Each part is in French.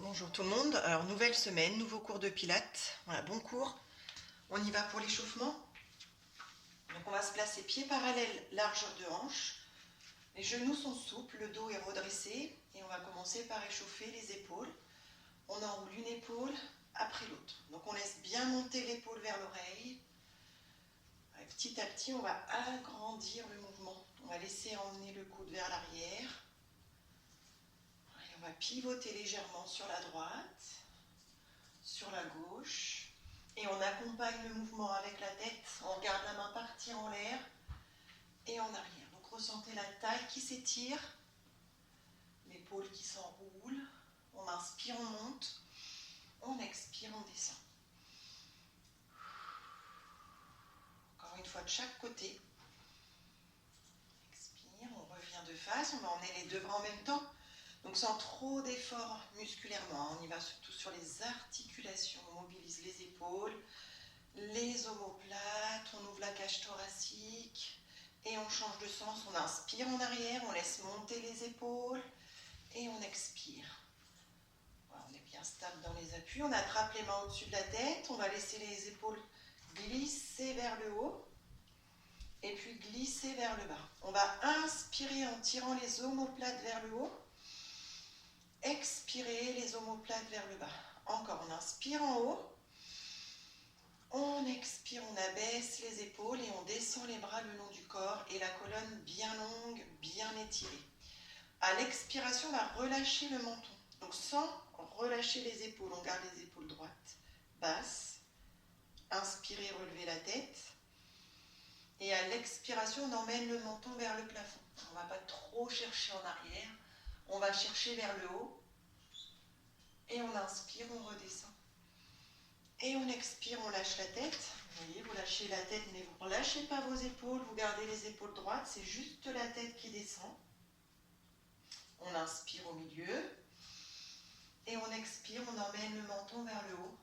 Bonjour tout le monde, alors nouvelle semaine, nouveau cours de pilates, voilà, bon cours, on y va pour l'échauffement. Donc on va se placer pieds parallèles, largeur de hanche, les genoux sont souples, le dos est redressé et on va commencer par échauffer les épaules. On enroule une épaule après l'autre, donc on laisse bien monter l'épaule vers l'oreille. Petit à petit on va agrandir le mouvement, on va laisser emmener le coude vers l'arrière. On va pivoter légèrement sur la droite, sur la gauche, et on accompagne le mouvement avec la tête. On regarde la main partir en l'air et en arrière. Donc ressentez la taille qui s'étire, l'épaule qui s'enroule. On inspire, on monte, on expire, on descend. Encore une fois de chaque côté. Expire, on revient de face, on va emmener les deux bras en même temps. Donc sans trop d'efforts musculairement, on y va surtout sur les articulations, on mobilise les épaules, les omoplates, on ouvre la cage thoracique et on change de sens, on inspire en arrière, on laisse monter les épaules et on expire. Voilà, on est bien stable dans les appuis, on attrape les mains au-dessus de la tête, on va laisser les épaules glisser vers le haut et puis glisser vers le bas. On va inspirer en tirant les omoplates vers le haut. Expirez les omoplates vers le bas. Encore, on inspire en haut. On expire, on abaisse les épaules et on descend les bras le long du corps et la colonne bien longue, bien étirée. À l'expiration, on va relâcher le menton. Donc sans relâcher les épaules, on garde les épaules droites, basses. Inspirez, relevez la tête. Et à l'expiration, on emmène le menton vers le plafond. On ne va pas trop chercher en arrière. On va chercher vers le haut. Et on inspire, on redescend. Et on expire, on lâche la tête. Vous voyez, vous lâchez la tête, mais vous ne relâchez pas vos épaules. Vous gardez les épaules droites. C'est juste la tête qui descend. On inspire au milieu. Et on expire, on emmène le menton vers le haut.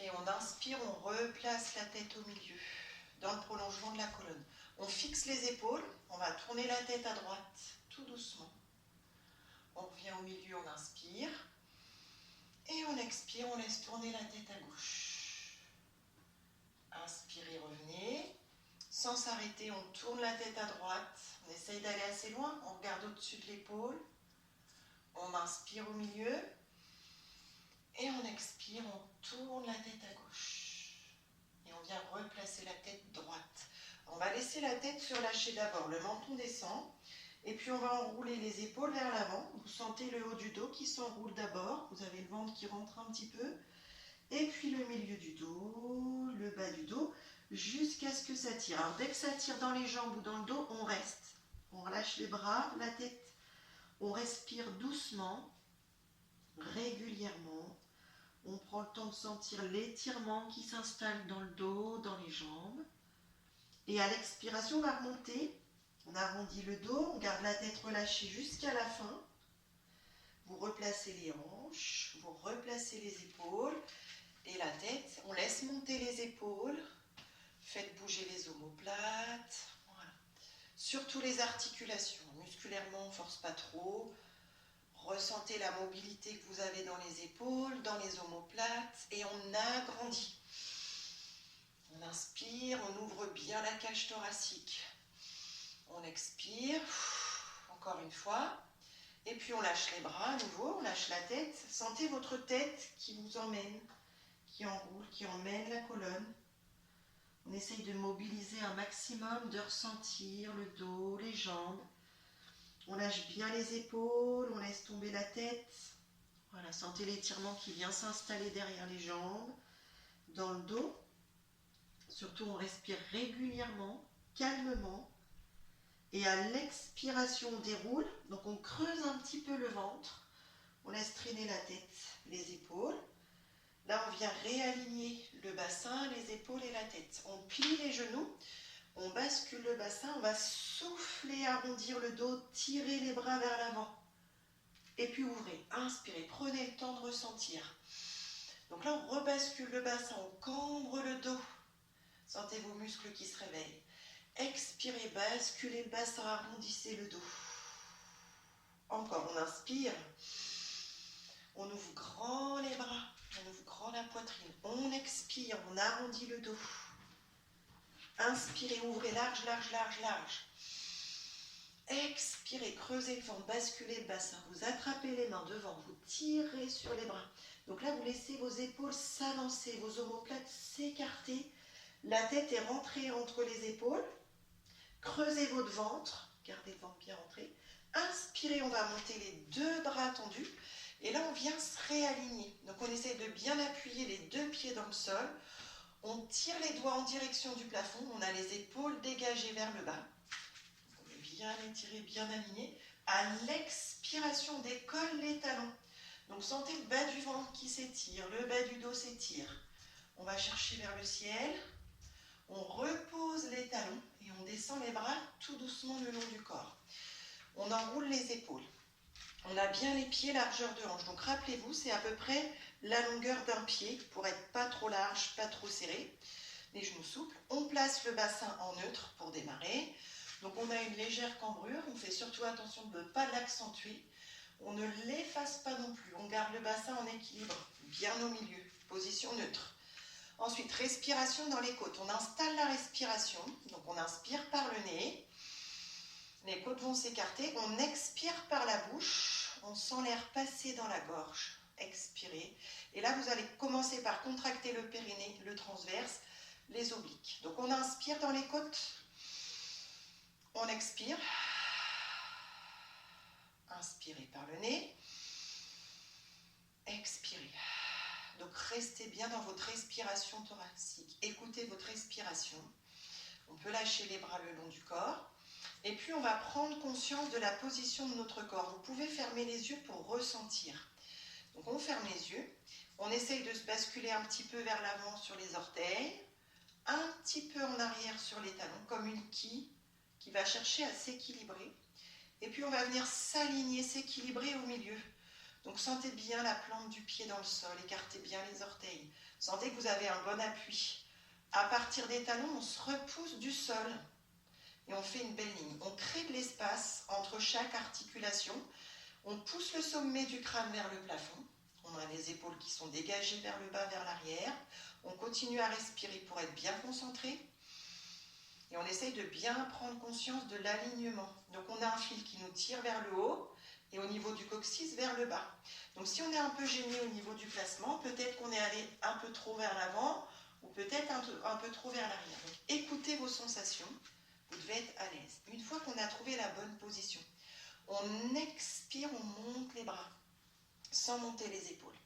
Et on inspire, on replace la tête au milieu, dans le prolongement de la colonne. On fixe les épaules. On va tourner la tête à droite, tout doucement. On revient au milieu, on inspire. Et on expire, on laisse tourner la tête à gauche. Inspirez, revenez. Sans s'arrêter, on tourne la tête à droite. On essaye d'aller assez loin. On regarde au-dessus de l'épaule. On inspire au milieu. Et on expire, on tourne la tête à gauche. Et on vient replacer la tête droite. On va laisser la tête se relâcher d'abord. Le menton descend. Et puis on va enrouler les épaules vers l'avant. Vous sentez le haut du dos qui s'enroule d'abord. Vous avez le ventre qui rentre un petit peu. Et puis le milieu du dos, le bas du dos, jusqu'à ce que ça tire. Alors dès que ça tire dans les jambes ou dans le dos, on reste. On relâche les bras, la tête. On respire doucement, régulièrement. On prend le temps de sentir l'étirement qui s'installe dans le dos, dans les jambes. Et à l'expiration, on va remonter. On arrondit le dos, on garde la tête relâchée jusqu'à la fin. Vous replacez les hanches, vous replacez les épaules et la tête. On laisse monter les épaules. Faites bouger les omoplates. Voilà. Surtout les articulations. Musculairement, on ne force pas trop. Ressentez la mobilité que vous avez dans les épaules, dans les omoplates et on agrandit. On inspire, on ouvre bien la cage thoracique. On expire, encore une fois. Et puis on lâche les bras à nouveau, on lâche la tête. Sentez votre tête qui vous emmène, qui enroule, qui emmène la colonne. On essaye de mobiliser un maximum, de ressentir le dos, les jambes. On lâche bien les épaules, on laisse tomber la tête. Voilà, sentez l'étirement qui vient s'installer derrière les jambes, dans le dos. Surtout, on respire régulièrement, calmement. Et à l'expiration, on déroule. Donc, on creuse un petit peu le ventre. On laisse traîner la tête, les épaules. Là, on vient réaligner le bassin, les épaules et la tête. On plie les genoux. On bascule le bassin. On va souffler, arrondir le dos, tirer les bras vers l'avant. Et puis, ouvrez. Inspirez. Prenez le temps de ressentir. Donc là, on rebascule le bassin. On cambre le dos. Sentez vos muscles qui se réveillent. Expirez, basculez le bassin, arrondissez le dos. Encore, on inspire. On ouvre grand les bras, on ouvre grand la poitrine. On expire, on arrondit le dos. Inspirez, ouvrez large, large, large, large. Expirez, creusez le ventre, basculez le bassin. Vous attrapez les mains devant, vous tirez sur les bras. Donc là, vous laissez vos épaules s'avancer, vos omoplates s'écarter. La tête est rentrée entre les épaules. Creusez votre ventre, gardez le ventre bien rentré. Inspirez, on va monter les deux bras tendus. Et là, on vient se réaligner. Donc, on essaie de bien appuyer les deux pieds dans le sol. On tire les doigts en direction du plafond. On a les épaules dégagées vers le bas. On est bien étiré, bien aligné. À l'expiration, on décolle les talons. Donc, sentez le bas du ventre qui s'étire. Le bas du dos s'étire. On va chercher vers le ciel. On repose les talons et on descend les bras tout doucement le long du corps. On enroule les épaules. On a bien les pieds largeur de hanche. Donc rappelez-vous, c'est à peu près la longueur d'un pied pour être pas trop large, pas trop serré. Les genoux souples. On place le bassin en neutre pour démarrer. Donc on a une légère cambrure. On fait surtout attention de ne pas l'accentuer. On ne l'efface pas non plus. On garde le bassin en équilibre, bien au milieu. Position neutre. Ensuite, respiration dans les côtes. On installe la respiration. Donc on inspire par le nez. Les côtes vont s'écarter. On expire par la bouche. On sent l'air passer dans la gorge. Expirez. Et là, vous allez commencer par contracter le périnée, le transverse, les obliques. Donc, on inspire dans les côtes. On expire. Inspirez par le nez. Expirez. Donc, restez bien dans votre respiration thoracique. Écoutez votre respiration. On peut lâcher les bras le long du corps. Et puis, on va prendre conscience de la position de notre corps. Vous pouvez fermer les yeux pour ressentir. Donc, on ferme les yeux. On essaye de se basculer un petit peu vers l'avant sur les orteils. Un petit peu en arrière sur les talons, comme une quille qui va chercher à s'équilibrer. Et puis, on va venir s'aligner, s'équilibrer au milieu. Donc, sentez bien la plante du pied dans le sol. Écartez bien les orteils. Sentez que vous avez un bon appui. À partir des talons, on se repousse du sol. Et on fait une belle ligne. On crée de l'espace entre chaque articulation. On pousse le sommet du crâne vers le plafond. On a les épaules qui sont dégagées vers le bas, vers l'arrière. On continue à respirer pour être bien concentré. Et on essaye de bien prendre conscience de l'alignement. Donc on a un fil qui nous tire vers le haut et au niveau du coccyx vers le bas. Donc si on est un peu gêné au niveau du placement, peut-être qu'on est allé un peu trop vers l'avant ou peut-être un peu trop vers l'arrière. Donc écoutez vos sensations. Vous devez être à l'aise. Une fois qu'on a trouvé la bonne position, on expire, on monte les bras, sans monter les épaules.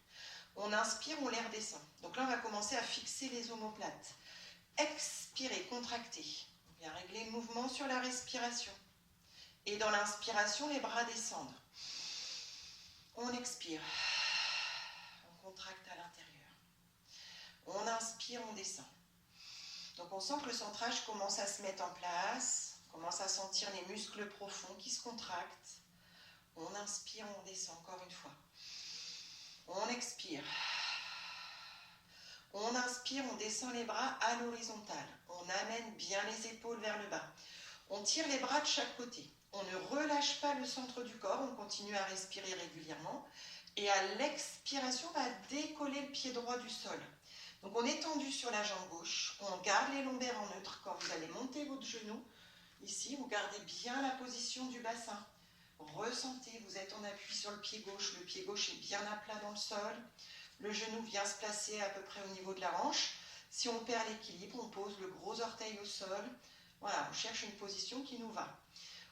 On inspire, on les redescend. Donc là, on va commencer à fixer les omoplates. Expirez, contractez. On vient régler le mouvement sur la respiration. Et dans l'inspiration, les bras descendent. On expire. On contracte à l'intérieur. On inspire, on descend. Donc on sent que le centrage commence à se mettre en place, on commence à sentir les muscles profonds qui se contractent. On inspire, on descend encore une fois. On expire. On inspire, on descend les bras à l'horizontale. On amène bien les épaules vers le bas. On tire les bras de chaque côté. On ne relâche pas le centre du corps, on continue à respirer régulièrement. Et à l'expiration, on va décoller le pied droit du sol. Donc on est tendu sur la jambe gauche, on garde les lombaires en neutre. Quand vous allez monter votre genou, ici vous gardez bien la position du bassin. Ressentez, vous êtes en appui sur le pied gauche est bien à plat dans le sol. Le genou vient se placer à peu près au niveau de la hanche. Si on perd l'équilibre, on pose le gros orteil au sol. Voilà, on cherche une position qui nous va.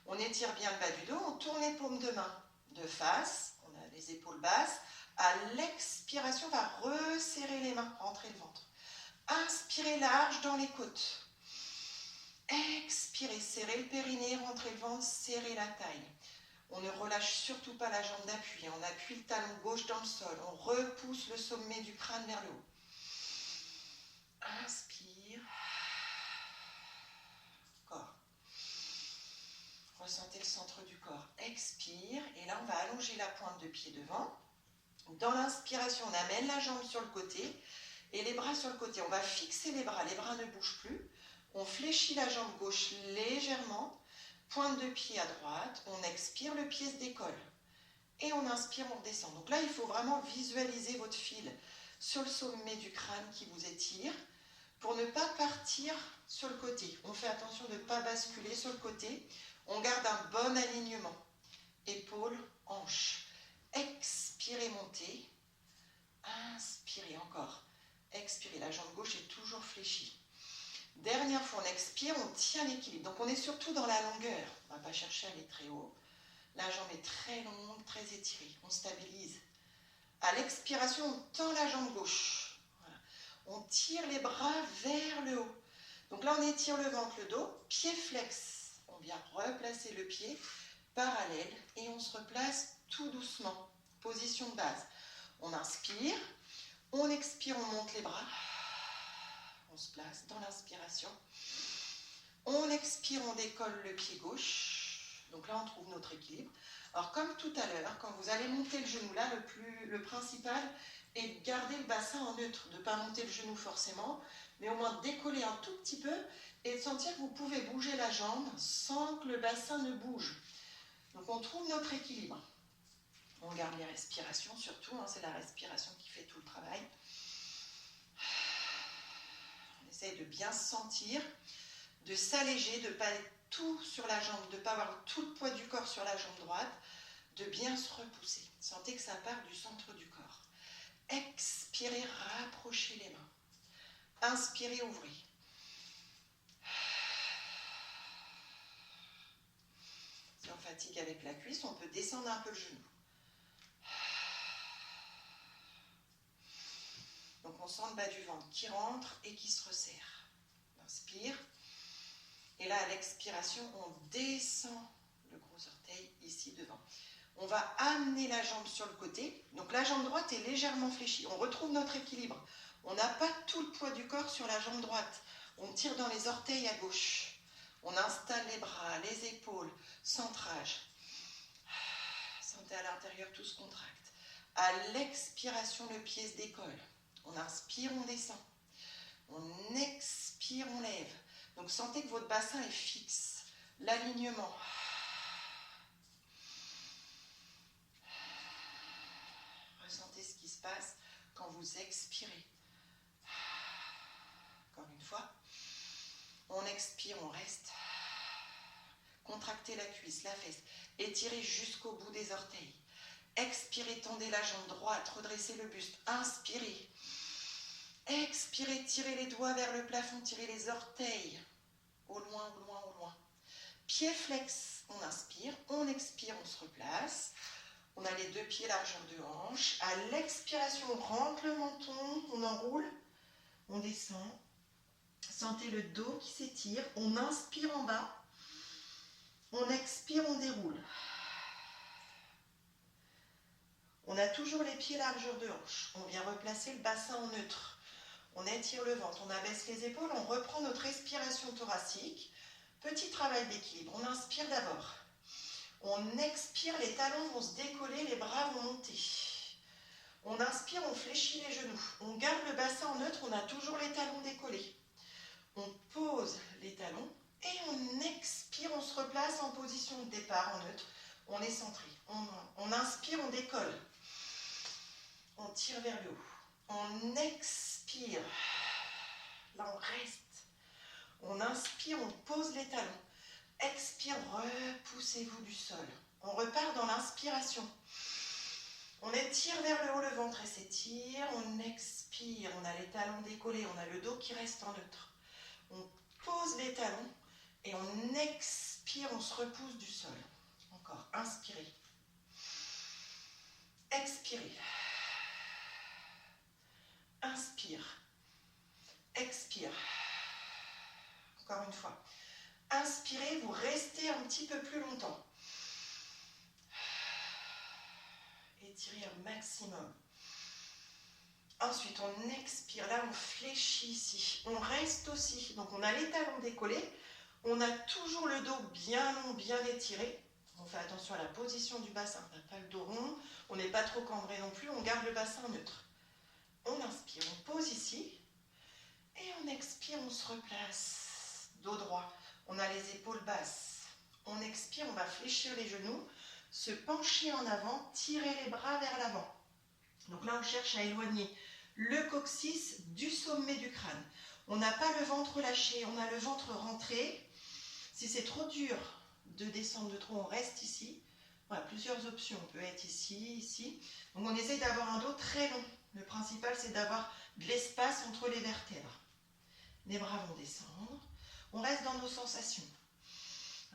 On étire bien le bas du dos, on tourne les paumes de main de face, on a les épaules basses. À l'expiration, on va resserrer les mains, rentrer le ventre. Inspirez large dans les côtes. Expirez, serrez le périnée, rentrez le ventre, serrez la taille. On ne relâche surtout pas la jambe d'appui. On appuie le talon gauche dans le sol. On repousse le sommet du crâne vers le haut. Inspire. Corps. Ressentez le centre du corps. Expire. Et là, on va allonger la pointe de pied devant. Dans l'inspiration, on amène la jambe sur le côté et les bras sur le côté. On va fixer les bras ne bougent plus. On fléchit la jambe gauche légèrement, pointe de pied à droite. On expire, le pied se décolle. Et on inspire, on redescend. Donc là, il faut vraiment visualiser votre fil sur le sommet du crâne qui vous étire pour ne pas partir sur le côté. On fait attention de ne pas basculer sur le côté. On garde un bon alignement. Épaules, hanches. Expirez, montez. Inspirez encore. Expirez, la jambe gauche est toujours fléchie. Dernière fois, on expire, on tient l'équilibre. Donc on est surtout dans la longueur. On ne va pas chercher à aller très haut. La jambe est très longue, très étirée. On stabilise. À l'expiration, on tend la jambe gauche. Voilà. On tire les bras vers le haut. Donc là, on étire le ventre, le dos, pied flex. On vient replacer le pied parallèle et on se replace tout doucement. Position de base. On inspire, on expire, on monte les bras. On se place dans l'inspiration. On expire, on décolle le pied gauche. Donc là, on trouve notre équilibre. Alors, comme tout à l'heure, quand vous allez monter le genou, là, le principal est de garder le bassin en neutre, de ne pas monter le genou forcément, mais au moins de décoller un tout petit peu et de sentir que vous pouvez bouger la jambe sans que le bassin ne bouge. Donc, on trouve notre équilibre. On garde les respirations surtout, hein, c'est la respiration qui fait tout le travail. On essaye de bien se sentir, de s'alléger, de ne pas être tout sur la jambe, de ne pas avoir tout le poids du corps sur la jambe droite, de bien se repousser. Sentez que ça part du centre du corps. Expirez, rapprochez les mains. Inspirez, ouvrez. Si on fatigue avec la cuisse, on peut descendre un peu le genou. Donc on sent le bas du ventre qui rentre et qui se resserre. On inspire. Et là, à l'expiration, on descend le gros orteil ici devant. On va amener la jambe sur le côté. Donc la jambe droite est légèrement fléchie. On retrouve notre équilibre. On n'a pas tout le poids du corps sur la jambe droite. On tire dans les orteils à gauche. On installe les bras, les épaules, centrage. Sentez à l'intérieur tout se contracte. À l'expiration, le pied se décolle. On inspire, on descend. On expire, on lève. Donc sentez que votre bassin est fixe. L'alignement. Ressentez ce qui se passe quand vous expirez. Encore une fois. On expire, on reste. Contractez la cuisse, la fesse. Étirez jusqu'au bout des orteils. Expirez, tendez la jambe droite, redressez le buste. Inspirez. Expirez, tirez les doigts vers le plafond, tirez les orteils. Au loin, au loin, au loin. Pied flex, on inspire, on expire, on se replace. On a les deux pieds largeur de hanche. À l'expiration, on rentre le menton, on enroule, on descend. Sentez le dos qui s'étire. On inspire en bas. On expire, on déroule. On a toujours les pieds largeur de hanche. On vient replacer le bassin en neutre. On étire le ventre, on abaisse les épaules, on reprend notre respiration thoracique. Petit travail d'équilibre. On inspire d'abord. On expire, les talons vont se décoller, les bras vont monter. On inspire, on fléchit les genoux. On garde le bassin en neutre, on a toujours les talons décollés. On pose les talons et on expire, on se replace en position de départ en neutre. On est centré. On inspire, on décolle. On tire vers le haut. On expire. Là, on reste. On inspire, on pose les talons. Expire, repoussez-vous du sol. On repart dans l'inspiration. On étire vers le haut le ventre et s'étire. On expire, on a les talons décollés, on a le dos qui reste en neutre. On pose les talons et on expire, on se repousse du sol. Encore, inspirez. Expirez. Inspire. Expire. Encore une fois. Inspirez, vous restez un petit peu plus longtemps. Étirez un maximum. Ensuite, on expire. Là, on fléchit ici. On reste aussi. Donc, on a les talons décollés. On a toujours le dos bien long, bien étiré. On fait attention à la position du bassin. On n'a pas le dos rond. On n'est pas trop cambré non plus. On garde le bassin neutre. On inspire. On pose ici. Et on expire. On se replace. Dos droit. On a les épaules basses. On expire. On va fléchir les genoux. se pencher en avant, tirer les bras vers l'avant. Donc là, on cherche à éloigner le coccyx du sommet du crâne. On n'a pas le ventre lâché, on a le ventre rentré. Si c'est trop dur de descendre de trop, on reste ici. Voilà, plusieurs options. On peut être ici, ici. Donc on essaye d'avoir un dos très long. Le principal, c'est d'avoir de l'espace entre les vertèbres. Les bras vont descendre. On reste dans nos sensations.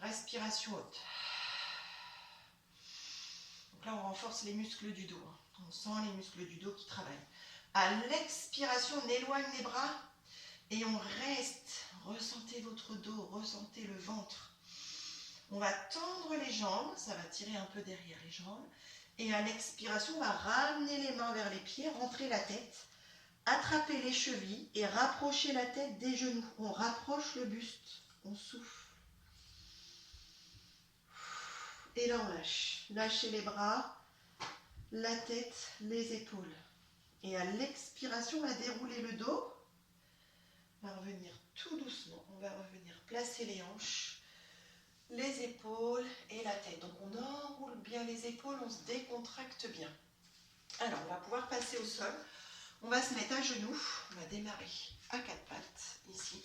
Respiration haute. Donc là, on renforce les muscles du dos. On sent les muscles du dos qui travaillent. À l'expiration, on éloigne les bras et on reste. Ressentez votre dos, ressentez le ventre. On va tendre les jambes, ça va tirer un peu derrière les jambes. Et à l'expiration, on va ramener les mains vers les pieds, rentrer la tête, attraper les chevilles et rapprocher la tête des genoux. On rapproche le buste, on souffle. Et là, on lâche. Lâchez les bras, la tête, les épaules. Et à l'expiration, on va dérouler le dos. On va revenir tout doucement. On va revenir placer les hanches, les épaules et la tête. Donc, on enroule bien les épaules, on se décontracte bien. Alors, on va pouvoir passer au sol. On va se mettre à genoux. On va démarrer à quatre pattes, ici.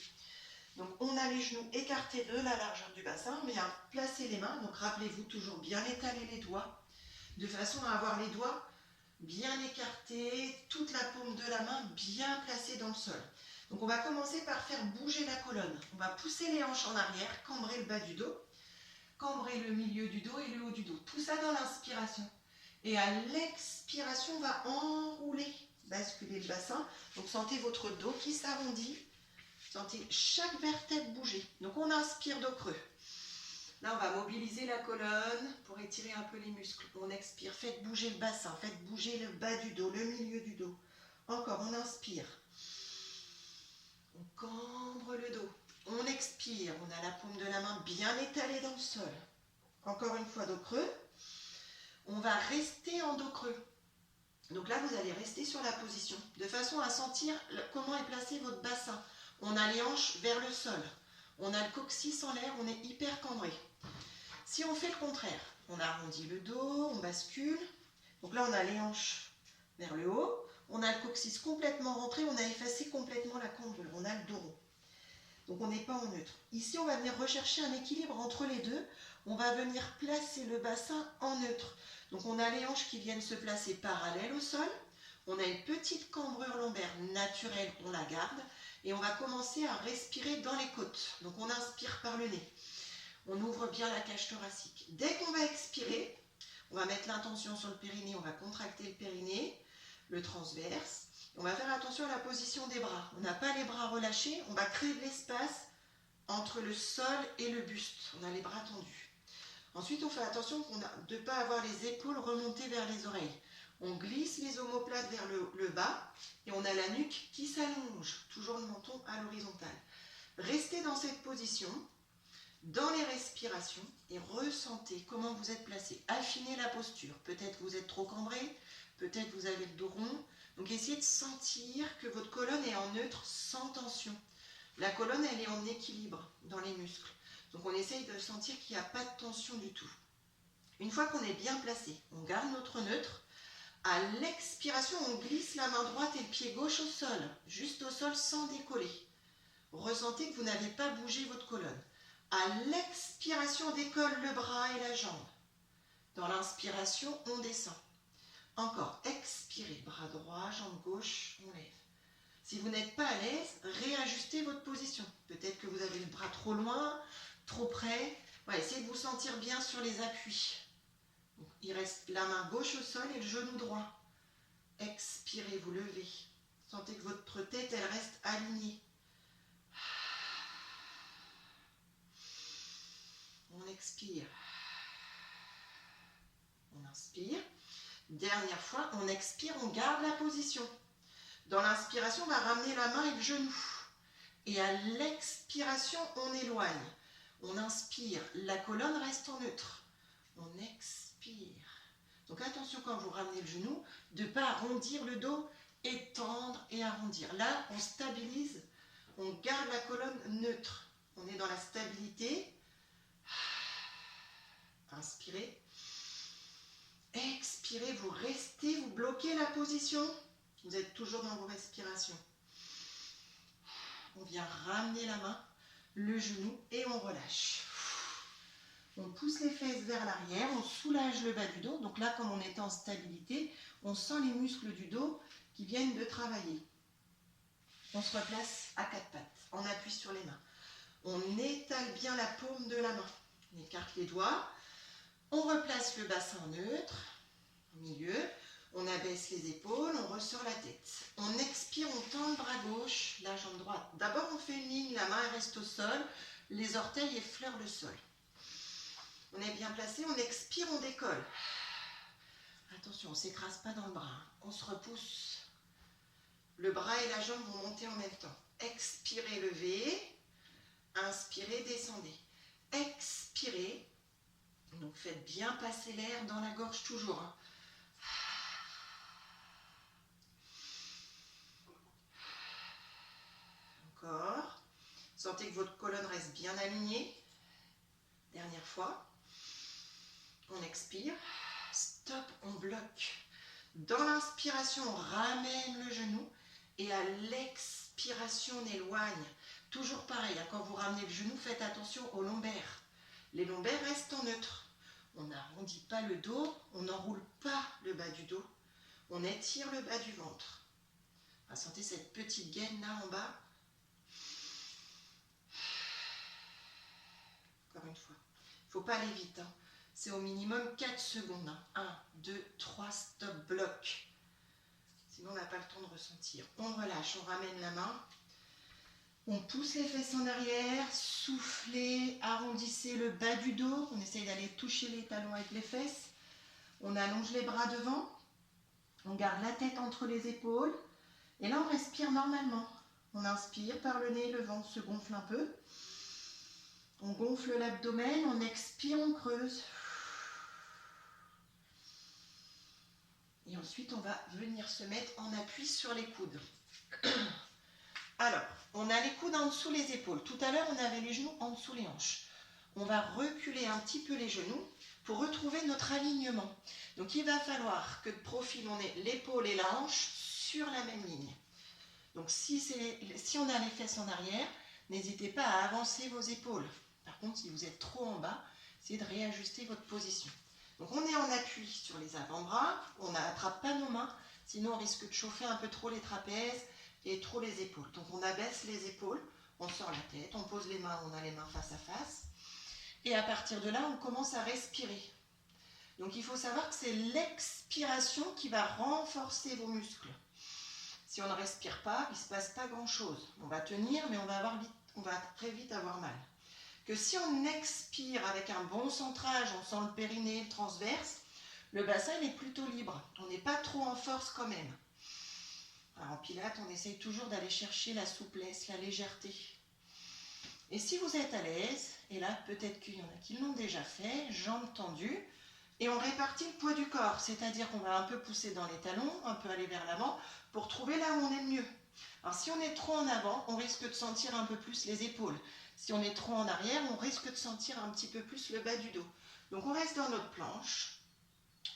Donc, on a les genoux écartés de la largeur du bassin. On vient placer les mains. Donc, rappelez-vous, toujours bien étaler les doigts, de façon à avoir les doigts bien écartés, toute la paume de la main bien placée dans le sol. Donc, on va commencer par faire bouger la colonne. On va pousser les hanches en arrière, cambrer le bas du dos, cambrer le milieu du dos et le haut du dos. Tout ça dans l'inspiration. Et à l'expiration, on va enrouler, basculer le bassin. Donc, sentez votre dos qui s'arrondit. Sentez chaque vertèbre bouger. Donc, on inspire dos creux. Là, on va mobiliser la colonne pour étirer un peu les muscles. On expire, faites bouger le bassin, faites bouger le bas du dos, le milieu du dos. Encore, on inspire. On cambre le dos. On expire, on a la paume de la main bien étalée dans le sol. Encore une fois, dos creux. On va rester en dos creux. Donc là, vous allez rester sur la position, de façon à sentir comment est placé votre bassin. On a les hanches vers le sol. On a le coccyx en l'air, on est hyper cambré. Si on fait le contraire, on arrondit le dos, on bascule. Donc là, on a les hanches vers le haut. On a le coccyx complètement rentré, on a effacé complètement la cambrure. On a le dos rond. Donc on n'est pas en neutre. Ici, on va venir rechercher un équilibre entre les deux. On va venir placer le bassin en neutre. Donc on a les hanches qui viennent se placer parallèles au sol. On a une petite cambrure lombaire naturelle, on la garde. Et on va commencer à respirer dans les côtes. Donc on inspire par le nez. On ouvre bien la cage thoracique. Dès qu'on va expirer, on va mettre l'intention sur le périnée. On va contracter le périnée, le transverse. On va faire attention à la position des bras. On n'a pas les bras relâchés. On va créer de l'espace entre le sol et le buste. On a les bras tendus. Ensuite, on fait attention de ne pas avoir les épaules remontées vers les oreilles. On glisse les omoplates vers le bas et on a la nuque qui s'allonge, toujours le menton à l'horizontale. Restez dans cette position, dans les respirations et ressentez comment vous êtes placé. Affinez la posture. Peut-être vous êtes trop cambré, peut-être vous avez le dos rond. Donc essayez de sentir que votre colonne est en neutre sans tension. La colonne, elle est en équilibre dans les muscles. Donc on essaye de sentir qu'il n'y a pas de tension du tout. Une fois qu'on est bien placé, on garde notre neutre. À l'expiration, on glisse la main droite et le pied gauche au sol, juste au sol sans décoller. Ressentez que vous n'avez pas bougé votre colonne. À l'expiration, on décolle le bras et la jambe. Dans l'inspiration, on descend. Encore, expirez, bras droit, jambe gauche, on lève. Si vous n'êtes pas à l'aise, réajustez votre position. Peut-être que vous avez le bras trop loin, trop près. Ouais, essayez de vous sentir bien sur les appuis. Donc, il reste la main gauche au sol et le genou droit. Expirez, vous levez. Sentez que votre tête, elle reste alignée. On expire. On inspire. Dernière fois, on expire, on garde la position. Dans l'inspiration, on va ramener la main et le genou. Et à l'expiration, on éloigne. On inspire, la colonne reste en neutre. On expire. Donc attention quand vous ramenez le genou, de ne pas arrondir le dos, étendre et arrondir. Là, on stabilise, on garde la colonne neutre. On est dans la stabilité. Inspirez. Expirez, vous restez, vous bloquez la position. Vous êtes toujours dans vos respirations. On vient ramener la main, le genou et on relâche. On pousse les fesses vers l'arrière, on soulage le bas du dos. Donc là, comme on est en stabilité, on sent les muscles du dos qui viennent de travailler. On se replace à quatre pattes, on appuie sur les mains. On étale bien la paume de la main. On écarte les doigts. On replace le bassin neutre, au milieu. On abaisse les épaules, on ressort la tête. On expire, on tend le bras gauche, la jambe droite. D'abord, on fait une ligne, la main reste au sol, les orteils effleurent le sol. On est bien placé, on expire, on décolle. Attention, on ne s'écrase pas dans le bras. On se repousse. Le bras et la jambe vont monter en même temps. Expirez, levez. Inspirez, descendez. Expirez. Donc faites bien passer l'air dans la gorge toujours. Encore. Sentez que votre colonne reste bien alignée. Dernière fois. On expire. Stop, on bloque. Dans l'inspiration, on ramène le genou. Et à l'expiration, on éloigne. Toujours pareil, quand vous ramenez le genou, faites attention aux lombaires. Les lombaires restent en neutre. On n'arrondit pas le dos, on n'enroule pas le bas du dos. On étire le bas du ventre. Sentez cette petite gaine là en bas. Encore une fois. Il ne faut pas aller vite. C'est au minimum 4 secondes. 1, 2, 3, stop, bloc. Sinon, on n'a pas le temps de ressentir. On relâche, on ramène la main. On pousse les fesses en arrière, soufflez, arrondissez le bas du dos. On essaye d'aller toucher les talons avec les fesses. On allonge les bras devant. On garde la tête entre les épaules. Et là, on respire normalement. On inspire par le nez, le ventre se gonfle un peu. On gonfle l'abdomen, on expire, on creuse. Et ensuite, on va venir se mettre en appui sur les coudes. Alors, on a les coudes en dessous les épaules. Tout à l'heure, on avait les genoux en dessous les hanches. On va reculer un petit peu les genoux pour retrouver notre alignement. Donc, il va falloir que de profil, on ait l'épaule et la hanche sur la même ligne. Donc, si on a les fesses en arrière, n'hésitez pas à avancer vos épaules. Par contre, si vous êtes trop en bas, essayez de réajuster votre position. Donc, on est en appui sur les avant-bras. On n'attrape pas nos mains, sinon on risque de chauffer un peu trop les trapèzes et trop les épaules. Donc, on abaisse les épaules, on sort la tête, on pose les mains, on a les mains face à face. Et à partir de là, on commence à respirer. Donc, il faut savoir que c'est l'expiration qui va renforcer vos muscles. Si on ne respire pas, il ne se passe pas grand-chose. On va tenir, mais on va très vite avoir mal. Que si on expire avec un bon centrage, on sent le périnée, le transverse, le bassin il est plutôt libre. On n'est pas trop en force quand même. Alors, en pilates, on essaye toujours d'aller chercher la souplesse, la légèreté. Et si vous êtes à l'aise, et là peut-être qu'il y en a qui l'ont déjà fait, jambes tendues, et on répartit le poids du corps, c'est-à-dire qu'on va un peu pousser dans les talons, un peu aller vers l'avant, pour trouver là où on est le mieux. Alors si on est trop en avant, on risque de sentir un peu plus les épaules. Si on est trop en arrière, on risque de sentir un petit peu plus le bas du dos. Donc on reste dans notre planche,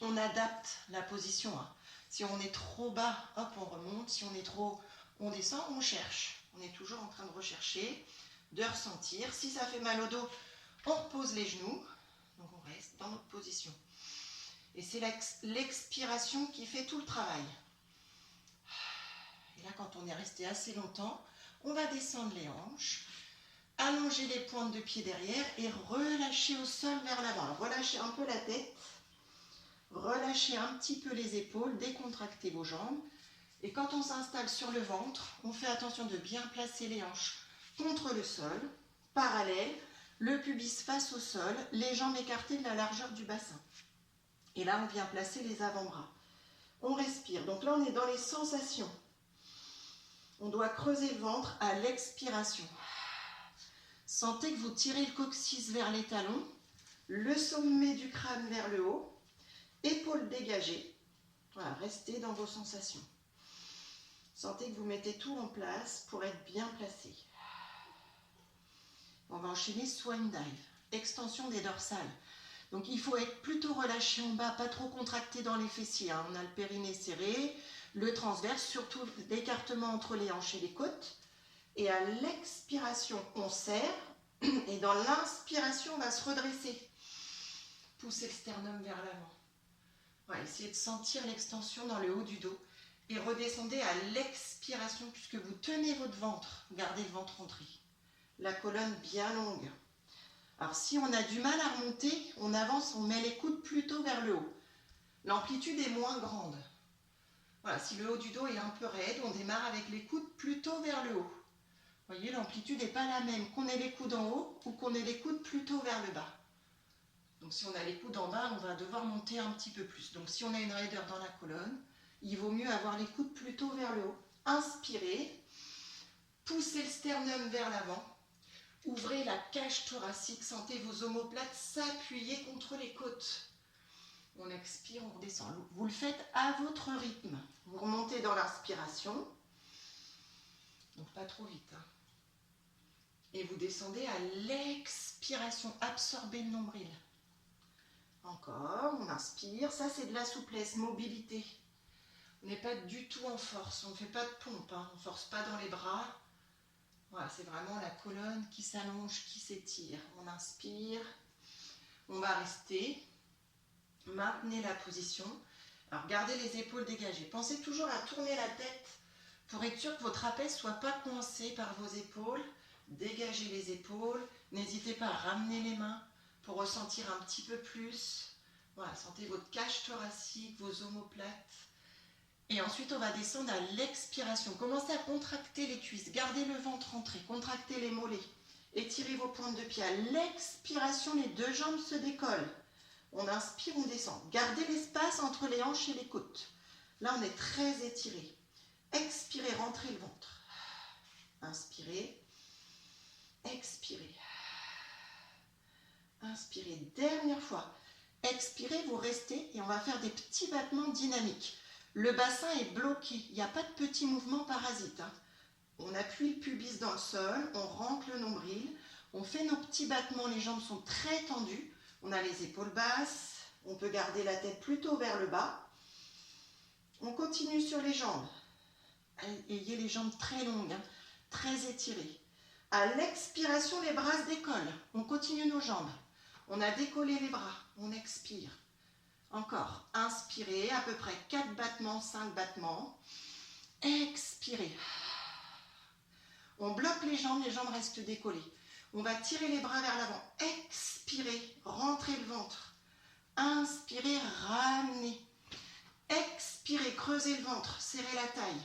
on adapte la position. Si on est trop bas, hop, on remonte. Si on est trop haut, on descend, on cherche. On est toujours en train de rechercher, de ressentir. Si ça fait mal au dos, on repose les genoux. Donc on reste dans notre position. Et c'est l'expiration qui fait tout le travail. Et là, quand on est resté assez longtemps, on va descendre les hanches, allonger les pointes de pied derrière et relâcher au sol vers l'avant. Alors, relâchez un peu la tête, relâchez un petit peu les épaules, décontractez vos jambes. Et quand on s'installe sur le ventre, on fait attention de bien placer les hanches contre le sol, parallèle, le pubis face au sol, les jambes écartées de la largeur du bassin. Et là, on vient placer les avant-bras. On respire. Donc là, on est dans les sensations. On doit creuser le ventre à l'expiration. Sentez que vous tirez le coccyx vers les talons, le sommet du crâne vers le haut, épaules dégagées. Voilà, restez dans vos sensations. Sentez que vous mettez tout en place pour être bien placé. On va enchaîner Swan Dive, extension des dorsales. Donc il faut être plutôt relâché en bas, pas trop contracté dans les fessiers. Hein. On a le périnée serré, le transverse, surtout l'écartement entre les hanches et les côtes. Et à l'expiration, on serre. Et dans l'inspiration, on va se redresser. Poussez le sternum vers l'avant. Voilà, essayez de sentir l'extension dans le haut du dos. Et redescendez à l'expiration, puisque vous tenez votre ventre. Gardez le ventre rentré. La colonne bien longue. Alors si on a du mal à remonter, on avance, on met les coudes plutôt vers le haut. L'amplitude est moins grande. Voilà, si le haut du dos est un peu raide, on démarre avec les coudes plutôt vers le haut. Vous voyez, l'amplitude n'est pas la même qu'on ait les coudes en haut ou qu'on ait les coudes plutôt vers le bas. Donc si on a les coudes en bas, on va devoir monter un petit peu plus. Donc si on a une raideur dans la colonne, il vaut mieux avoir les coudes plutôt vers le haut. Inspirez, poussez le sternum vers l'avant. Ouvrez la cage thoracique, sentez vos omoplates s'appuyer contre les côtes. On expire, on redescend. Vous le faites à votre rythme. Vous remontez dans l'inspiration, donc pas trop vite. Hein. Et vous descendez à l'expiration, absorbez le nombril. Encore, on inspire, ça c'est de la souplesse, mobilité. On n'est pas du tout en force, on ne fait pas de pompe, hein. On ne force pas dans les bras. Voilà, c'est vraiment la colonne qui s'allonge, qui s'étire. On inspire, on va rester. Maintenez la position. Alors, gardez les épaules dégagées. Pensez toujours à tourner la tête pour être sûr que votre trapèze ne soit pas coincé par vos épaules. Dégagez les épaules. N'hésitez pas à ramener les mains pour ressentir un petit peu plus. Voilà, sentez votre cage thoracique, vos omoplates. Et ensuite, on va descendre à l'expiration. Commencez à contracter les cuisses. Gardez le ventre rentré. Contractez les mollets. Étirez vos pointes de pied. À l'expiration, les deux jambes se décollent. On inspire, on descend. Gardez l'espace entre les hanches et les côtes. Là, on est très étiré. Expirez, rentrez le ventre. Inspirez. Expirez. Inspirez. Dernière fois. Expirez, vous restez et on va faire des petits battements dynamiques. Le bassin est bloqué. Il n'y a pas de petits mouvements parasites. Hein. On appuie le pubis dans le sol. On rentre le nombril. On fait nos petits battements. Les jambes sont très tendues. On a les épaules basses, on peut garder la tête plutôt vers le bas. On continue sur les jambes. Ayez les jambes très longues, hein, très étirées. À l'expiration, les bras se décollent. On continue nos jambes. On a décollé les bras. On expire. Encore. Inspirez, à peu près 4 battements, 5 battements. Expirez. On bloque les jambes restent décollées. On va tirer les bras vers l'avant. Expirez, rentrez le ventre. Inspirez, ramenez. Expirez, creusez le ventre, serrez la taille.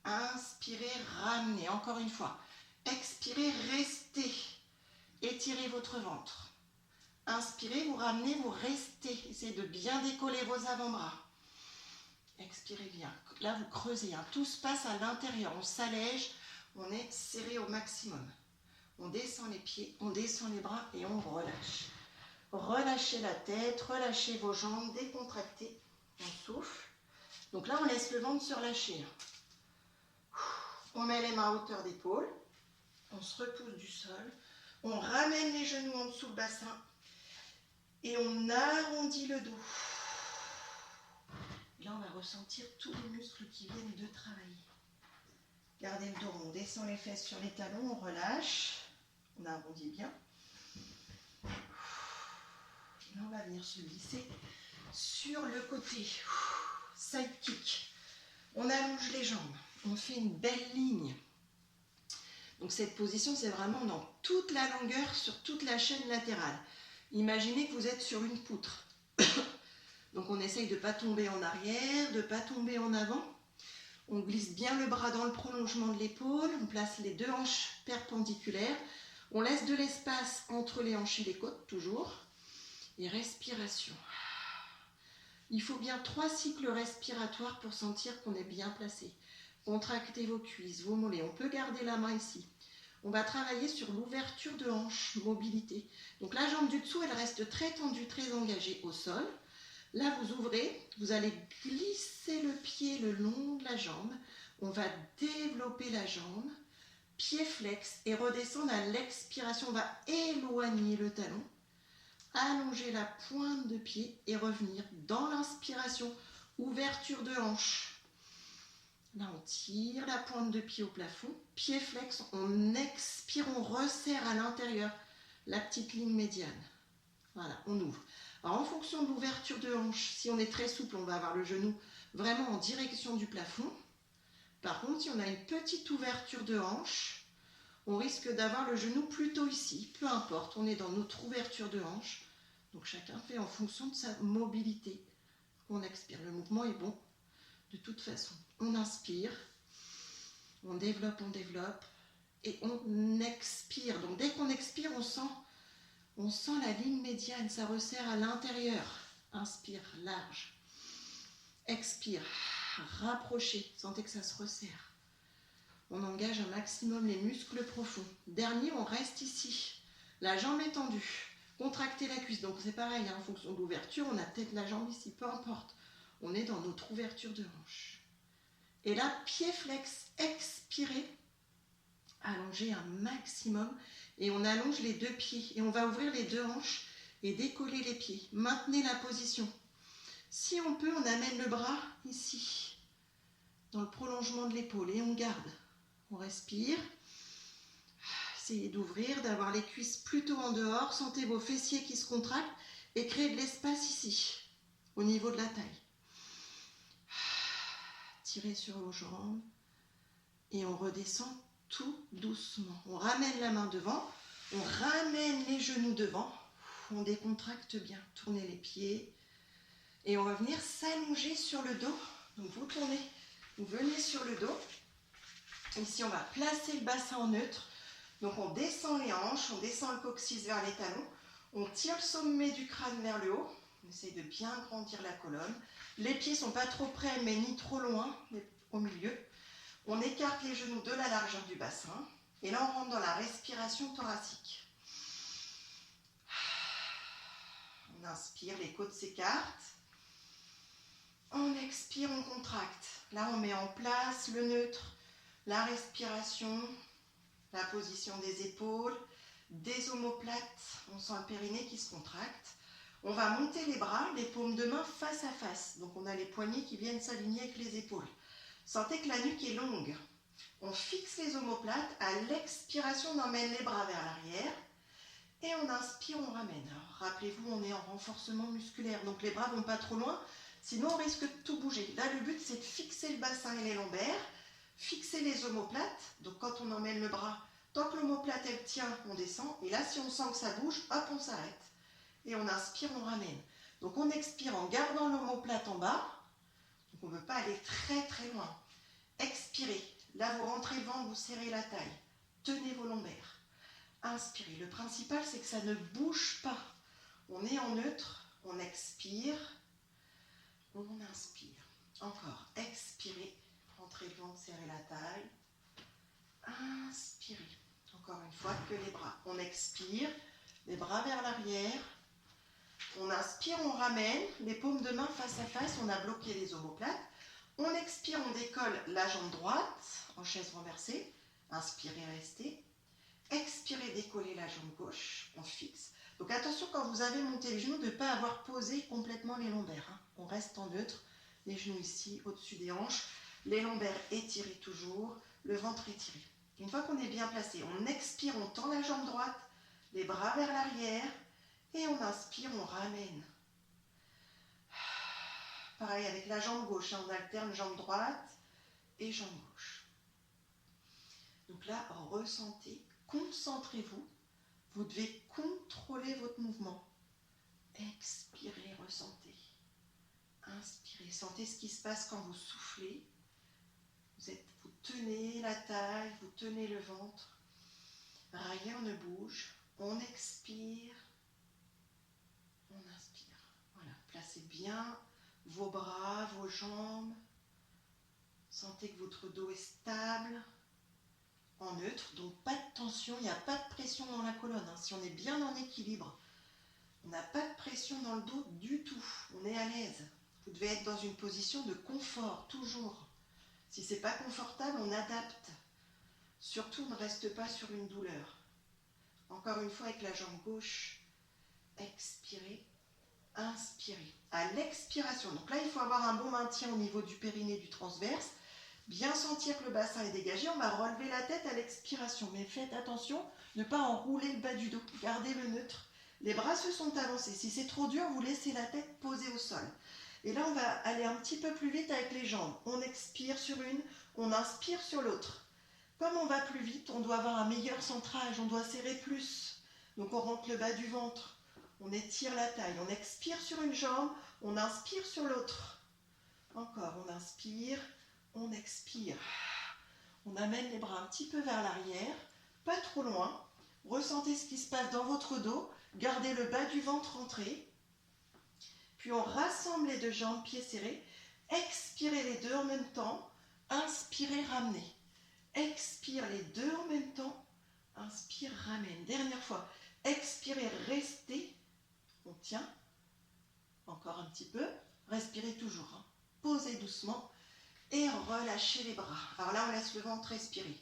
Inspirez, ramenez. Encore une fois. Expirez, restez. Étirez votre ventre. Inspirez, vous ramenez, vous restez. Essayez de bien décoller vos avant-bras. Expirez bien. Là, vous creusez. Hein. Tout se passe à l'intérieur. On s'allège. On est serré au maximum. On descend les pieds, on descend les bras et on relâche. Relâchez la tête, relâchez vos jambes, décontractez. On souffle. Donc là, on laisse le ventre se relâcher. On met les mains à hauteur d'épaule. On se repousse du sol. On ramène les genoux en dessous le bassin. Et on arrondit le dos. Là, on va ressentir tous les muscles qui viennent de travailler. Gardez le dos rond. On descend les fesses sur les talons, on relâche. On arrondit bien. Là, on va venir se glisser sur le côté. Side kick. On allonge les jambes. On fait une belle ligne. Donc cette position, c'est vraiment dans toute la longueur, sur toute la chaîne latérale. Imaginez que vous êtes sur une poutre. Donc on essaye de ne pas tomber en arrière, de ne pas tomber en avant. On glisse bien le bras dans le prolongement de l'épaule. On place les deux hanches perpendiculaires. On laisse de l'espace entre les hanches et les côtes, toujours. Et respiration. Il faut bien 3 cycles respiratoires pour sentir qu'on est bien placé. Contractez vos cuisses, vos mollets. On peut garder la main ici. On va travailler sur l'ouverture de hanche, mobilité. Donc la jambe du dessous, elle reste très tendue, très engagée au sol. Là, vous ouvrez, vous allez glisser le pied le long de la jambe. On va développer la jambe. Pied flex et redescendre à l'expiration. On va éloigner le talon. allonger la pointe de pied et revenir dans l'inspiration, ouverture de hanche. Là, on tire la pointe de pied au plafond, pied flex, on expire, on resserre à l'intérieur la petite ligne médiane. Voilà, on ouvre. Alors, en fonction de l'ouverture de hanche, si on est très souple, on va avoir le genou vraiment en direction du plafond. Par contre, si on a une petite ouverture de hanche, on risque d'avoir le genou plutôt ici. Peu importe, on est dans notre ouverture de hanche. Donc, chacun fait en fonction de sa mobilité. On expire, le mouvement est bon. De toute façon, on inspire, on développe et on expire. Donc dès qu'on expire, on sent la ligne médiane, ça resserre à l'intérieur. Inspire, large. Expire, rapprochez, sentez que ça se resserre. On engage un maximum les muscles profonds. Dernier, on reste ici. La jambe est tendue. Contractez la cuisse. Donc c'est pareil, hein, en fonction de l'ouverture, on a peut-être la jambe ici, peu importe. On est dans notre ouverture de hanche. Et là, pied flex, expirez, allongez un maximum et on allonge les deux pieds. Et on va ouvrir les deux hanches et décoller les pieds. Maintenez la position. Si on peut, on amène le bras ici, dans le prolongement de l'épaule et on garde. On respire. Essayez d'ouvrir, d'avoir les cuisses plutôt en dehors. Sentez vos fessiers qui se contractent et créez de l'espace ici, au niveau de la taille. Tirez sur vos jambes et on redescend tout doucement. On ramène la main devant, on ramène les genoux devant, on décontracte bien. Tournez les pieds et on va venir s'allonger sur le dos. Donc vous tournez, vous venez sur le dos. Ici on va placer le bassin en neutre. Donc on descend les hanches, on descend le coccyx vers les talons, on tire le sommet du crâne vers le haut. On essaye de bien grandir la colonne. Les pieds ne sont pas trop près, mais ni trop loin, mais au milieu. On écarte les genoux de la largeur du bassin. Et là, on rentre dans la respiration thoracique. On inspire, les côtes s'écartent. On expire, on contracte. Là, on met en place le neutre, la respiration, la position des épaules, des omoplates. On sent le périnée qui se contracte. On va monter les bras, les paumes de main face à face. Donc on a les poignets qui viennent s'aligner avec les épaules. Sentez que la nuque est longue. On fixe les omoplates. À l'expiration, on emmène les bras vers l'arrière. Et on inspire, on ramène. Alors, rappelez-vous, on est en renforcement musculaire. Donc les bras ne vont pas trop loin. Sinon, on risque de tout bouger. Là, le but, c'est de fixer le bassin et les lombaires. Fixer les omoplates. Donc quand on emmène le bras, tant que l'omoplate, elle tient, on descend. Et là, si on sent que ça bouge, hop, on s'arrête. Et on inspire, on ramène. Donc on expire en gardant l'omoplate en bas. Donc on ne veut pas aller très très loin. Expirez. Là vous rentrez le ventre, vous serrez la taille. Tenez vos lombaires. Inspirez. Le principal c'est que ça ne bouge pas. On est en neutre. On expire. On inspire. Encore. Expirez. Rentrez le ventre, serrez la taille. Inspirez. Encore une fois que les bras. On expire. Les bras vers l'arrière. On inspire, on ramène les paumes de main face à face, on a bloqué les omoplates. On expire, on décolle la jambe droite en chaise renversée. Inspirez, restez. Expirez, décollez la jambe gauche, on fixe. Donc attention quand vous avez monté les genoux de ne pas avoir posé complètement les lombaires. Hein. On reste en neutre, les genoux ici, au-dessus des hanches. Les lombaires étirés toujours, le ventre étiré. Une fois qu'on est bien placé, on expire, on tend la jambe droite, les bras vers l'arrière. Et on inspire, on ramène. Pareil avec la jambe gauche, on alterne jambe droite et jambe gauche. Donc là, ressentez, concentrez-vous. Vous devez contrôler votre mouvement. Expirez, ressentez. Inspirez, sentez ce qui se passe quand vous soufflez. Vous tenez la taille, vous tenez le ventre. Rien ne bouge. On expire. On inspire. Voilà, placez bien vos bras, vos jambes. Sentez que votre dos est stable, en neutre, donc pas de tension, il n'y a pas de pression dans la colonne. Hein. Si on est bien en équilibre, on n'a pas de pression dans le dos du tout. On est à l'aise. Vous devez être dans une position de confort, toujours. Si ce n'est pas confortable, on adapte. Surtout, ne reste pas sur une douleur. Encore une fois, avec la jambe gauche, expirez, inspirez. À l'expiration, donc là il faut avoir un bon maintien au niveau du périnée, du transverse, bien sentir que le bassin est dégagé. On va relever la tête à l'expiration, mais faites attention, ne pas enrouler le bas du dos, gardez le neutre. Les bras se sont avancés, si c'est trop dur, vous laissez la tête posée au sol. Et là on va aller un petit peu plus vite avec les jambes. On expire sur une, on inspire sur l'autre. Comme on va plus vite, on doit avoir un meilleur centrage, on doit serrer plus. Donc on rentre le bas du ventre, on étire la taille, on expire sur une jambe, on inspire sur l'autre. Encore, on inspire, on expire. On amène les bras un petit peu vers l'arrière, pas trop loin. Ressentez ce qui se passe dans votre dos, gardez le bas du ventre rentré. Puis on rassemble les deux jambes, pieds serrés. Expirez les deux en même temps, inspirez, ramenez. Expire les deux en même temps, inspire, ramène. Dernière fois, expirez, restez. On tient. Encore un petit peu. Respirez toujours. Hein. Posez doucement et relâchez les bras. Alors là, on laisse le ventre respirer.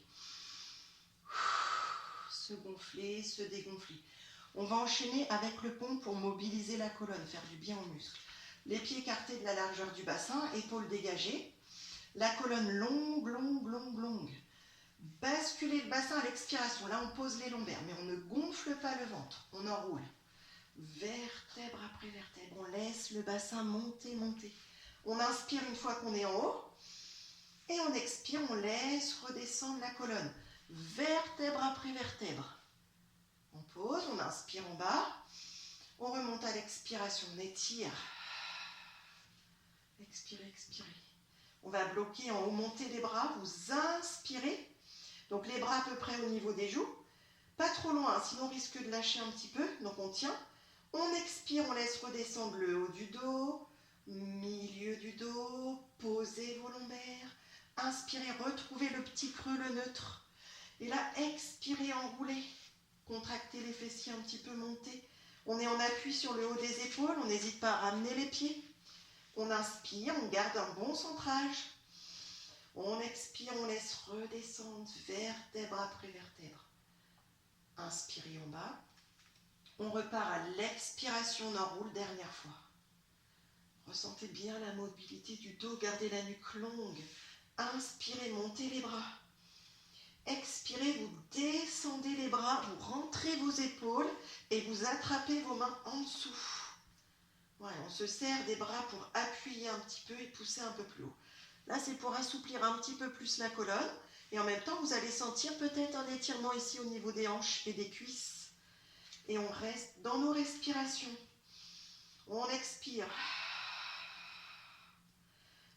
Se gonfler, se dégonfler. On va enchaîner avec le pont pour mobiliser la colonne, faire du bien aux muscles. Les pieds écartés de la largeur du bassin, épaules dégagées. La colonne longue, longue, longue, longue. Basculez le bassin à l'expiration. Là, on pose les lombaires, mais on ne gonfle pas le ventre. On enroule. Vertèbre après vertèbre. On laisse le bassin monter, monter. On inspire une fois qu'on est en haut. Et on expire, on laisse redescendre la colonne. Vertèbre après vertèbre. On pose, on inspire en bas. On remonte à l'expiration, on étire. Expirez, expirez. On va bloquer en haut, monter les bras. Vous inspirez. Donc les bras à peu près au niveau des joues. Pas trop loin, sinon on risque de lâcher un petit peu. Donc on tient. On expire, on laisse redescendre le haut du dos, milieu du dos. Posez vos lombaires. Inspirez, retrouvez le petit creux, le neutre. Et là, expirez, enroulez. Contractez les fessiers un petit peu, montez. On est en appui sur le haut des épaules, on n'hésite pas à ramener les pieds. On inspire, on garde un bon centrage. On expire, on laisse redescendre vertèbre après vertèbre. Inspirez en bas. On repart à l'expiration, on enroule dernière fois. Ressentez bien la mobilité du dos, gardez la nuque longue. Inspirez, montez les bras. Expirez, vous descendez les bras, vous rentrez vos épaules et vous attrapez vos mains en dessous. Voilà, on se serre des bras pour appuyer un petit peu et pousser un peu plus haut. Là, c'est pour assouplir un petit peu plus la colonne. Et en même temps, vous allez sentir peut-être un étirement ici au niveau des hanches et des cuisses. Et on reste dans nos respirations. On expire.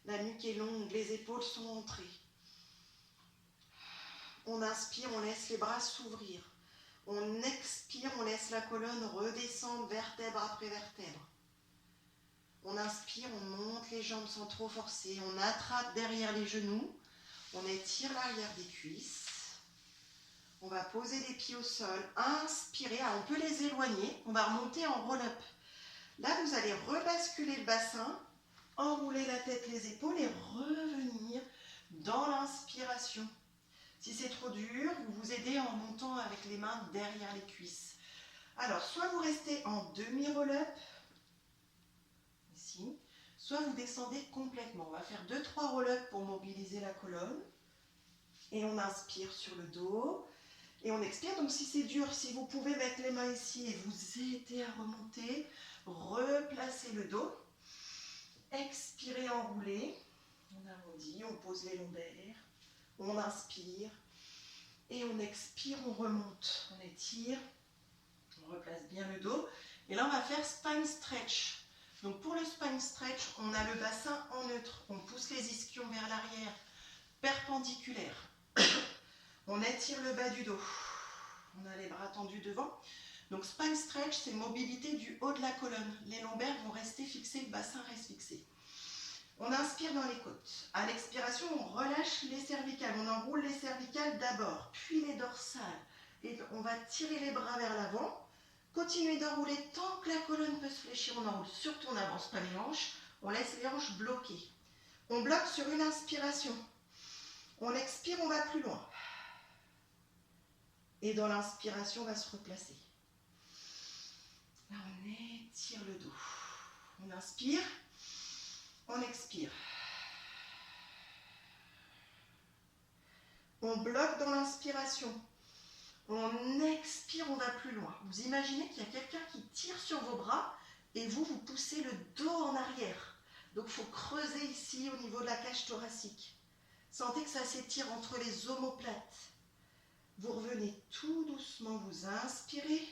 La nuque est longue, les épaules sont rentrées. On inspire, on laisse les bras s'ouvrir. On expire, on laisse la colonne redescendre vertèbre après vertèbre. On inspire, on monte les jambes sans trop forcer. On attrape derrière les genoux. On étire l'arrière des cuisses. On va poser les pieds au sol. Inspirez, on peut les éloigner. On va remonter en roll-up. Là, vous allez rebasculer le bassin, enrouler la tête, les épaules et revenir dans l'inspiration. Si c'est trop dur, vous vous aidez en montant avec les mains derrière les cuisses. Alors, soit vous restez en demi-roll-up, ici, soit vous descendez complètement. On va faire 2-3 roll-up pour mobiliser la colonne. Et on inspire sur le dos. Et on expire. Donc, si c'est dur, si vous pouvez mettre les mains ici et vous aider à remonter, replacez le dos. Expirez, enroulez. On arrondit, on pose les lombaires. On inspire et on expire, on remonte, on étire, on replace bien le dos. Et là, on va faire spine stretch. Donc pour le spine stretch, on a le bassin en neutre. On pousse les ischions vers l'arrière, perpendiculaire. On étire le bas du dos. On a les bras tendus devant. Donc spine stretch, c'est mobilité du haut de la colonne. Les lombaires vont rester fixés, le bassin reste fixé. On inspire dans les côtes. À l'expiration, on relâche les cervicales. On enroule les cervicales d'abord, puis les dorsales. Et on va tirer les bras vers l'avant. Continuez d'enrouler tant que la colonne peut se fléchir. On enroule, surtout on n'avance pas les hanches. On laisse les hanches bloquées. On bloque sur une inspiration. On expire, on va plus loin. Et dans l'inspiration, on va se replacer. Là, on étire le dos. On inspire, on expire. On bloque dans l'inspiration. On expire, on va plus loin. Vous imaginez qu'il y a quelqu'un qui tire sur vos bras et vous poussez le dos en arrière. Donc, il faut creuser ici au niveau de la cage thoracique. Sentez que ça s'étire entre les omoplates. Vous revenez tout doucement, vous inspirez.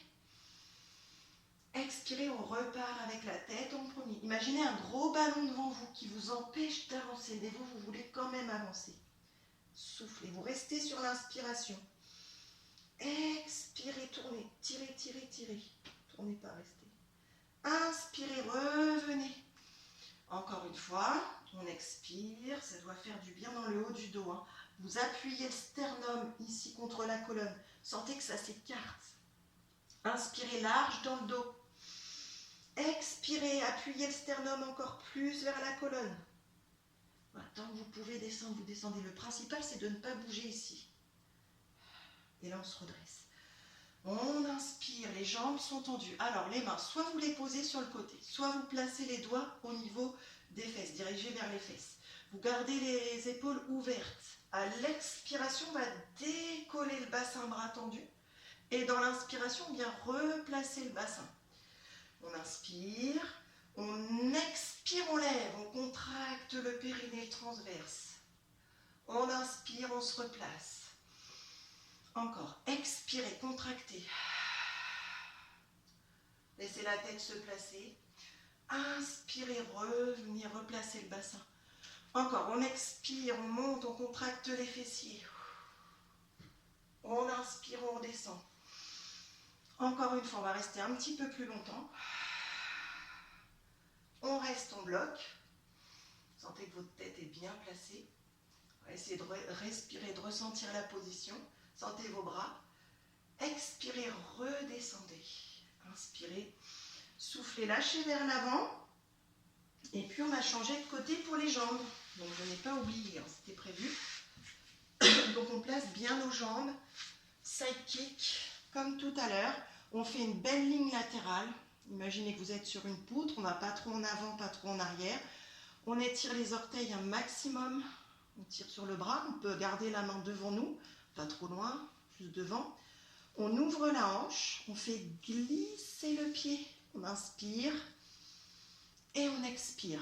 Expirez, on repart avec la tête en premier. Imaginez un gros ballon devant vous qui vous empêche d'avancer. Mais vous voulez quand même avancer. Soufflez, vous restez sur l'inspiration. Expirez, tournez, tirez, tirez, tirez. Tournez pas, restez. Inspirez, revenez. Encore une fois, on expire, ça doit faire du bien dans le haut du dos. Hein. Vous appuyez le sternum ici contre la colonne. Sentez que ça s'écarte. Inspirez large dans le dos. Expirez, appuyez le sternum encore plus vers la colonne. Voilà, tant que vous pouvez descendre, vous descendez. Le principal, c'est de ne pas bouger ici. Et là, on se redresse. On inspire, les jambes sont tendues. Alors, les mains, soit vous les posez sur le côté, soit vous placez les doigts au niveau des fesses, dirigés vers les fesses. Vous gardez les épaules ouvertes. À l'expiration, on va décoller le bassin, bras tendu. Et dans l'inspiration, on vient replacer le bassin. On inspire, on expire, on lève, on contracte le périnée transverse. On inspire, on se replace. Encore, expirez, contractez. Laissez la tête se placer. Inspirez, revenez, replacer le bassin. Encore, on expire, on monte, on contracte les fessiers. On inspire, on redescend. Encore une fois, on va rester un petit peu plus longtemps. On reste, on bloque. Sentez que votre tête est bien placée. On va essayer de respirer, de ressentir la position. Sentez vos bras. Expirez, redescendez. Inspirez, soufflez, lâchez vers l'avant. Et puis on va changer de côté pour les jambes. Donc je n'ai pas oublié, hein, c'était prévu. Donc on place bien nos jambes. Side kick, comme tout à l'heure. On fait une belle ligne latérale. Imaginez que vous êtes sur une poutre. On ne va pas trop en avant, pas trop en arrière. On étire les orteils un maximum. On tire sur le bras. On peut garder la main devant nous. Pas trop loin, juste devant. On ouvre la hanche. On fait glisser le pied. On inspire. Et on expire.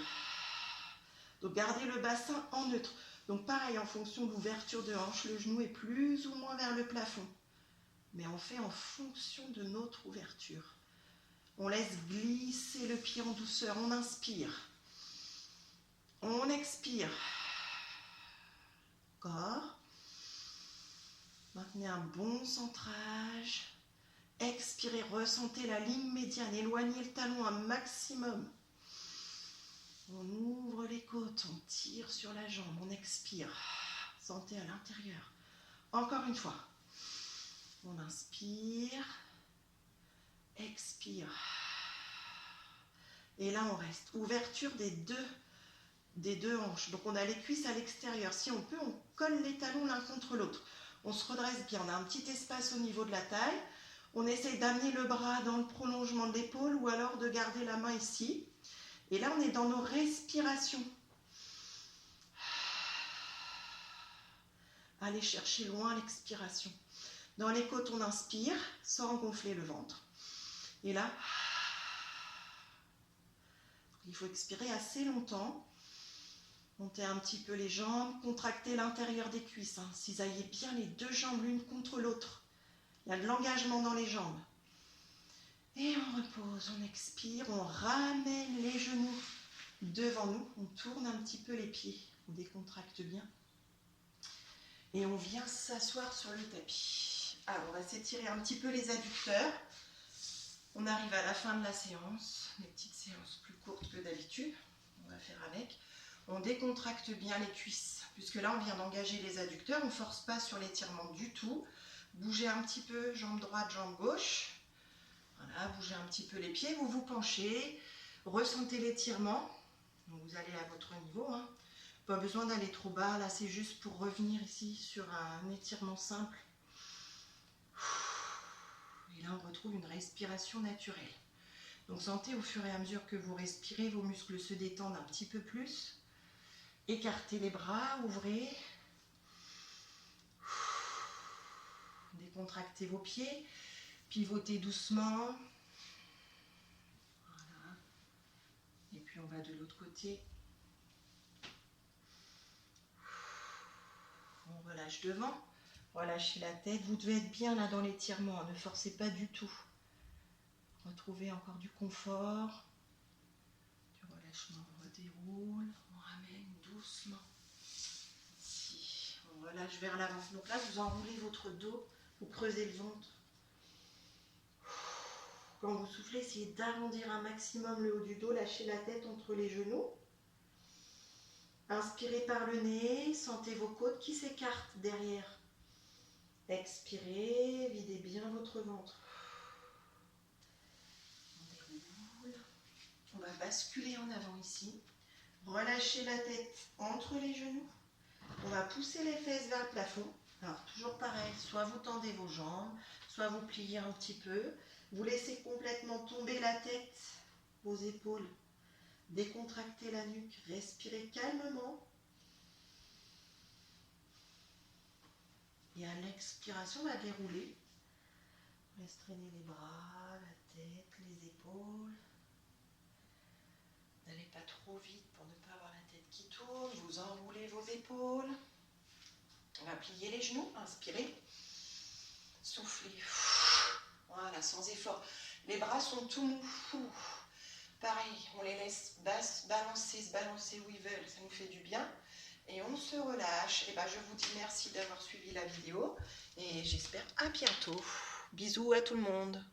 Donc gardez le bassin en neutre. Donc pareil, en fonction de l'ouverture de hanche, le genou est plus ou moins vers le plafond. Mais on fait en fonction de notre ouverture. On laisse glisser le pied en douceur. On inspire. On expire. Encore. Maintenez un bon centrage. Expirez, ressentez la ligne médiane. Éloignez le talon un maximum. On ouvre les côtes, on tire sur la jambe, on expire. Sentez à l'intérieur. Encore une fois. On inspire. Expire. Et là, on reste. Ouverture des deux hanches. Donc, on a les cuisses à l'extérieur. Si on peut, on colle les talons l'un contre l'autre. On se redresse bien. On a un petit espace au niveau de la taille. On essaye d'amener le bras dans le prolongement de l'épaule ou alors de garder la main ici. Et là, on est dans nos respirations. Allez chercher loin l'expiration. Dans les côtes, on inspire sans gonfler le ventre. Et là, il faut expirer assez longtemps. Montez un petit peu les jambes, contractez l'intérieur des cuisses. Cisaillez bien les deux jambes l'une contre l'autre. Il y a de l'engagement dans les jambes. Et on repose, on expire, on ramène les genoux devant nous. On tourne un petit peu les pieds, on décontracte bien. Et on vient s'asseoir sur le tapis. Alors, on va s'étirer un petit peu les adducteurs. On arrive à la fin de la séance, des petites séances plus courtes que d'habitude. On va faire avec. On décontracte bien les cuisses, puisque là, on vient d'engager les adducteurs. On ne force pas sur l'étirement du tout. Bougez un petit peu, jambe droite, jambe gauche. Voilà, bougez un petit peu les pieds, vous vous penchez, ressentez l'étirement. Vous allez à votre niveau. Pas besoin d'aller trop bas, là c'est juste pour revenir ici sur un étirement simple. Et là on retrouve une respiration naturelle. Donc sentez au fur et à mesure que vous respirez, vos muscles se détendent un petit peu plus. Écartez les bras, ouvrez. Décontractez vos pieds. Pivotez doucement. Voilà. Et puis on va de l'autre côté. On relâche devant. Relâchez la tête. Vous devez être bien là dans l'étirement. Ne forcez pas du tout. Retrouvez encore du confort. Du relâchement. On redéroule. On ramène doucement. Ici. On relâche vers l'avant. Donc là, vous enroulez votre dos. Vous creusez le ventre. Quand vous soufflez, essayez d'arrondir un maximum le haut du dos. Lâchez la tête entre les genoux. Inspirez par le nez. Sentez vos côtes qui s'écartent derrière. Expirez. Videz bien votre ventre. On déroule. On va basculer en avant ici. Relâchez la tête entre les genoux. On va pousser les fesses vers le plafond. Alors, toujours pareil, soit vous tendez vos jambes, soit vous pliez un petit peu. Vous laissez complètement tomber la tête, vos épaules. Décontractez la nuque, respirez calmement. Et à l'expiration, on va dérouler. On laisse traîner les bras, la tête, les épaules. N'allez pas trop vite pour ne pas avoir la tête qui tourne. Vous enroulez vos épaules. On va plier les genoux, inspirez. Soufflez. Voilà, sans effort. Les bras sont tout mous. Pareil, on les laisse balancer, se balancer où ils veulent. Ça nous fait du bien. Et on se relâche. Et ben, je vous dis merci d'avoir suivi la vidéo. Et j'espère à bientôt. Bisous à tout le monde.